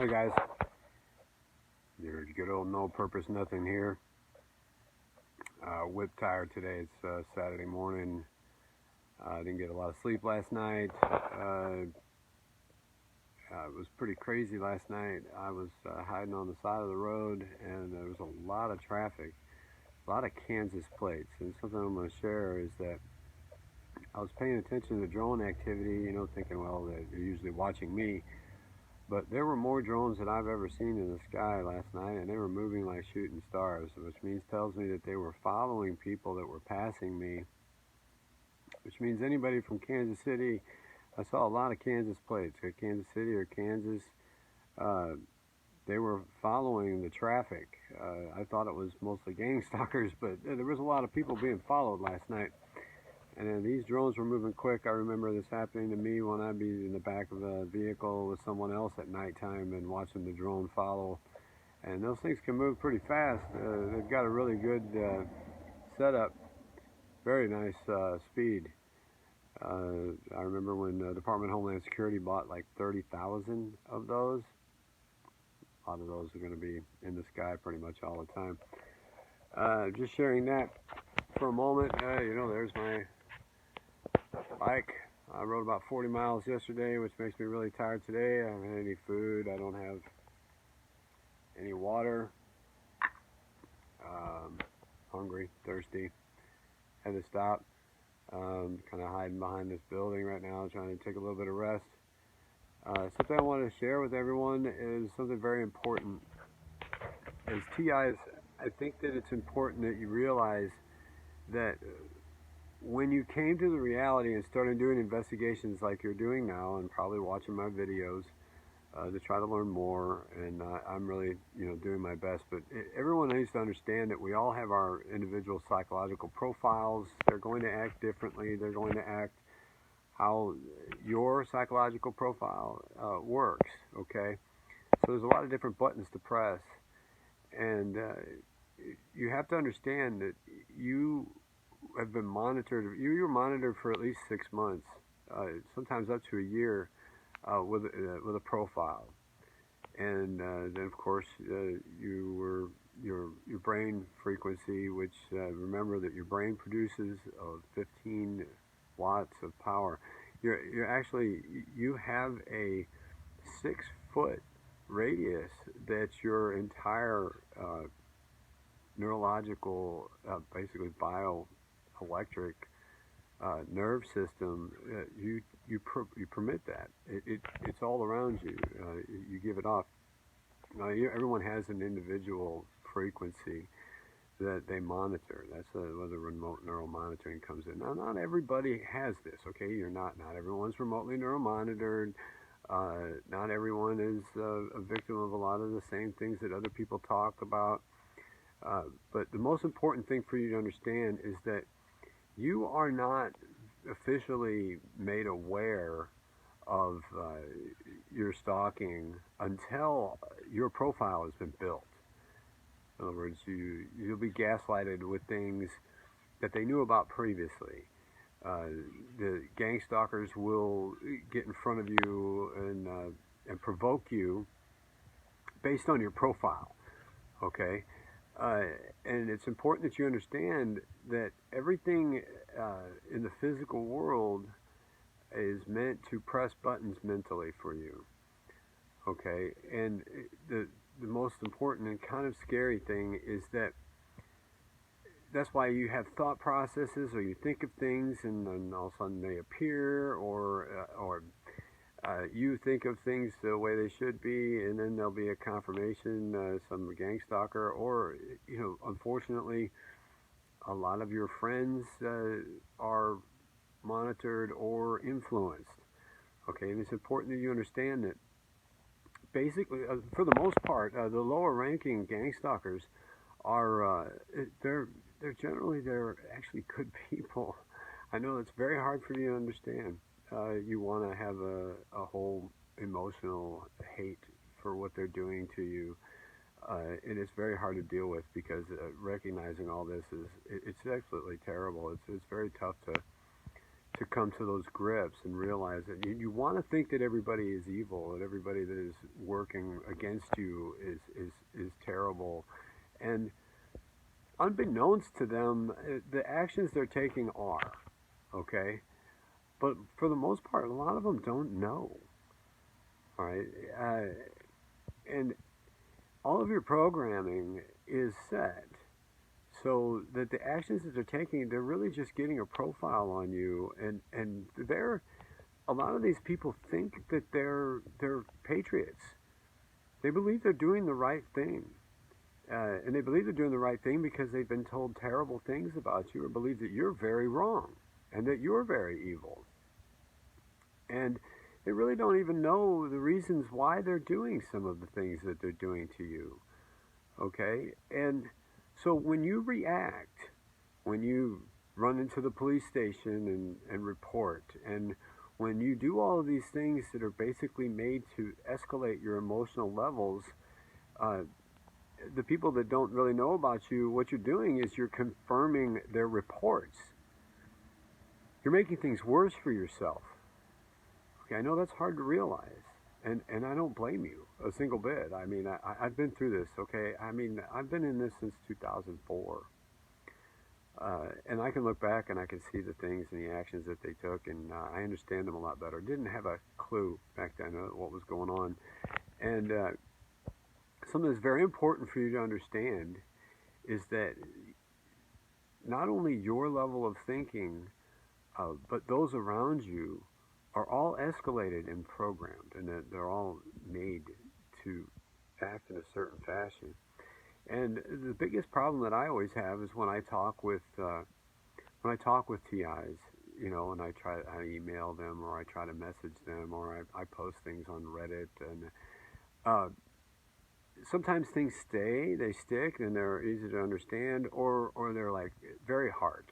Hi guys, your good old no purpose nothing here. Whip tired today. It's Saturday morning. I didn't get a lot of sleep last night. It was pretty crazy last night. I was hiding on the side of the road, and there was a lot of traffic, a lot of Kansas plates. And something I'm going to share is that I was paying attention to drone activity, thinking, well, they're usually watching me. But there were more drones than I've ever seen in the sky last night, and they were moving like shooting stars, which tells me that they were following people that were passing me, which means anybody from Kansas City. I saw a lot of Kansas plates, Kansas City or Kansas. They were following the traffic. I thought it was mostly Gangstalkers, but there was a lot of people being followed last night. And then these drones were moving quick. I remember this happening to me when I'd be in the back of a vehicle with someone else at nighttime and watching the drone follow. And those things can move pretty fast. They've got a really good setup, very nice speed. I remember when the Department of Homeland Security bought like 30,000 of those. A lot of those are going to be in the sky pretty much all the time. Just sharing that for a moment. There's my bike. I rode about 40 miles yesterday, which makes me really tired today. I haven't had any food. I don't have any water. Hungry, thirsty. Had to stop. Kind of hiding behind this building right now, trying to take a little bit of rest. Something I wanted to share with everyone is something very important. As TIs, I think that it's important that you realize that when you came to the reality and started doing investigations like you're doing now, and probably watching my videos to try to learn more, and I'm really doing my best, but everyone needs to understand that we all have our individual psychological profiles. They're going to act differently. They're going to act how your psychological profile works, okay? So there's a lot of different buttons to press, and you have to understand that you have been monitored. You were monitored for at least 6 months, sometimes up to a year, with a profile, and then of course your brain frequency, which remember that your brain produces 15 watts of power. You have a 6-foot radius that's your entire neurological, basically bioelectric nerve system. You permit that. It's all around you. You give it off. Everyone has an individual frequency that they monitor. That's where the remote neural monitoring comes in. Now, not everybody has this, okay? Not everyone's remotely neural monitored. Not everyone is a victim of a lot of the same things that other people talk about. But the most important thing for you to understand is that you are not officially made aware of your stalking until your profile has been built. In other words, you'll be gaslighted with things that they knew about previously. The Gangstalkers will get in front of you and provoke you based on your profile, okay? And it's important that you understand that everything in the physical world is meant to press buttons mentally for you, okay? And the most important and kind of scary thing is that's why you have thought processes, or you think of things and then all of a sudden they appear, or you think of things the way they should be, and then there'll be a confirmation, some Gangstalker, or unfortunately, a lot of your friends are monitored or influenced. Okay, and it's important that you understand that basically, for the most part, the lower-ranking Gangstalkers are they're actually good people. I know it's very hard for you to understand. You want to have a whole emotional hate for what they're doing to you, and it's very hard to deal with, because recognizing all this it's absolutely terrible. It's very tough to come to those grips and realize that you want to think that everybody is evil, that everybody that is working against you is terrible. And unbeknownst to them, the actions they're taking are, okay? But for the most part, a lot of them don't know, all right? And all of your programming is set so that the actions that they're taking, they're really just getting a profile on you. And a lot of these people think that they're patriots. They believe they're doing the right thing. And they believe they're doing the right thing because they've been told terrible things about you, or believe that you're very wrong and that you're very evil. And they really don't even know the reasons why they're doing some of the things that they're doing to you. Okay? And so when you react, when you run into the police station and report, and when you do all of these things that are basically made to escalate your emotional levels, the people that don't really know about you, what you're doing is you're confirming their reports. You're making things worse for yourself. Okay, I know that's hard to realize, and I don't blame you a single bit. I mean, I've been through this, okay? I mean, I've been in this since 2004. And I can look back and I can see the things and the actions that they took, and I understand them a lot better. Didn't have a clue back then what was going on. And something that's very important for you to understand is that not only your level of thinking, but those around you are all escalated and programmed, and that they're all made to act in a certain fashion. And the biggest problem that I always have is when I talk with TIs, you know, and I email them, or I try to message them, or I post things on Reddit, and sometimes things they stick, and they're easy to understand, or they're like very hard.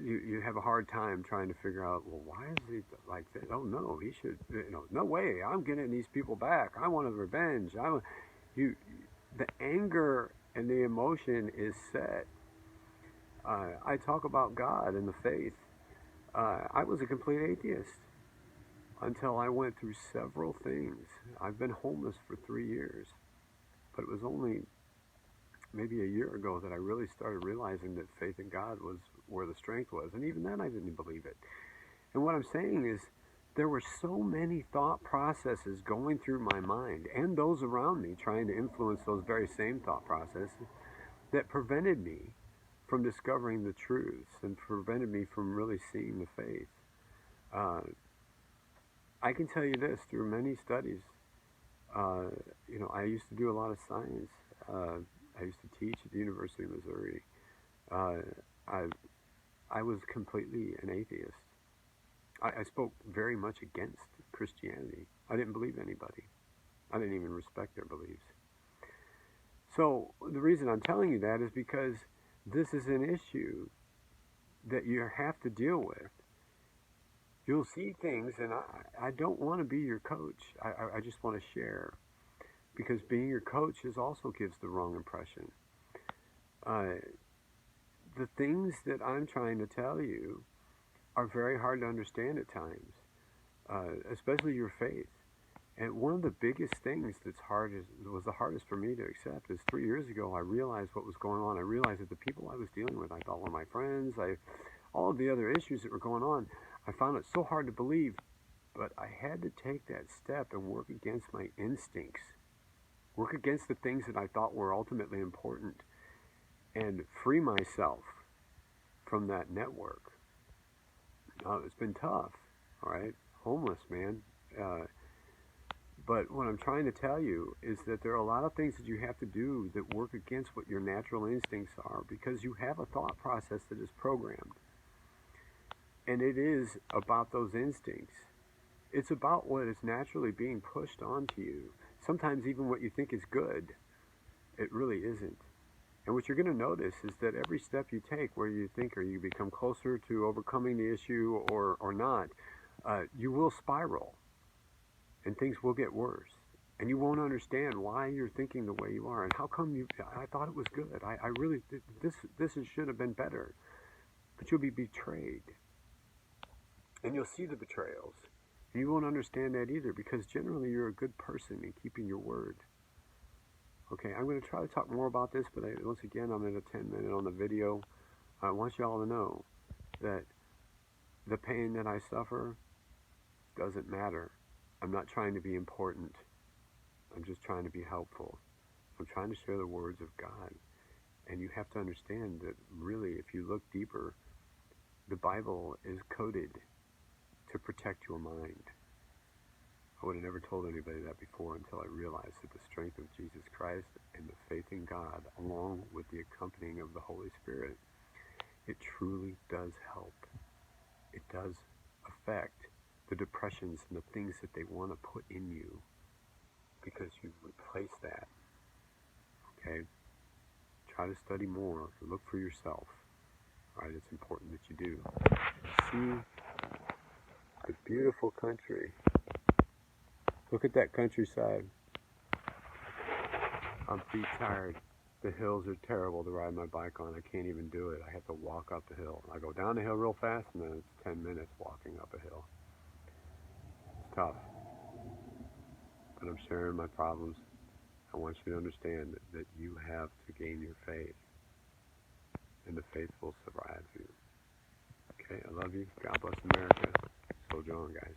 You have a hard time trying to figure out, well, why is he like that? Oh no, he should, no way, I'm getting these people back. I want a revenge. The anger and the emotion is set. I talk about God and the faith. I was a complete atheist until I went through several things. I've been homeless for 3 years, but it was only maybe a year ago that I really started realizing that faith in God was where the strength was. And even then I didn't believe it. And what I'm saying is there were so many thought processes going through my mind and those around me trying to influence those very same thought processes that prevented me from discovering the truths and prevented me from really seeing the faith. I can tell you this through many studies. I used to do a lot of science. I used to teach at the University of Missouri. I was completely an atheist. I spoke very much against Christianity. I didn't believe anybody. I didn't even respect their beliefs. So the reason I'm telling you that is because this is an issue that you have to deal with. You'll see things, and I don't want to be your coach. I just want to share, because being your coach also gives the wrong impression. The things that I'm trying to tell you are very hard to understand at times, especially your faith. And one of the biggest things was the hardest for me to accept is 3 years ago I realized what was going on. I realized that the people I was dealing with, I thought were my friends, all of the other issues that were going on, I found it so hard to believe. But I had to take that step and work against my instincts, work against the things that I thought were ultimately important, and free myself from that network. It's been tough, all right? Homeless, man. But what I'm trying to tell you is that there are a lot of things that you have to do that work against what your natural instincts are, because you have a thought process that is programmed. And it is about those instincts. It's about what is naturally being pushed onto you. Sometimes even what you think is good, it really isn't. And what you're going to notice is that every step you take where you think or you become closer to overcoming the issue or not, you will spiral. And things will get worse. And you won't understand why you're thinking the way you are. And how come I thought it was good. I really, this should have been better. But you'll be betrayed. And you'll see the betrayals. And you won't understand that either, because generally you're a good person in keeping your word. Okay, I'm going to try to talk more about this, but once again, I'm at a 10-minute on the video. I want you all to know that the pain that I suffer doesn't matter. I'm not trying to be important. I'm just trying to be helpful. I'm trying to share the words of God. And you have to understand that really, if you look deeper, the Bible is coded to protect your mind. I would have never told anybody that before until I realized that the strength of Jesus Christ and the faith in God, along with the accompanying of the Holy Spirit, it truly does help. It does affect the depressions and the things that they want to put in you, because you replace that. Okay? Try to study more. Look for yourself. All right? It's important that you do. See the beautiful country. Look at that countryside. I'm feet tired. The hills are terrible to ride my bike on. I can't even do it. I have to walk up the hill. I go down the hill real fast, and then it's 10 minutes walking up a hill. It's tough. But I'm sharing my problems. I want you to understand that you have to gain your faith, and the faith will survive you. Okay, I love you. God bless America. Soldier on, guys.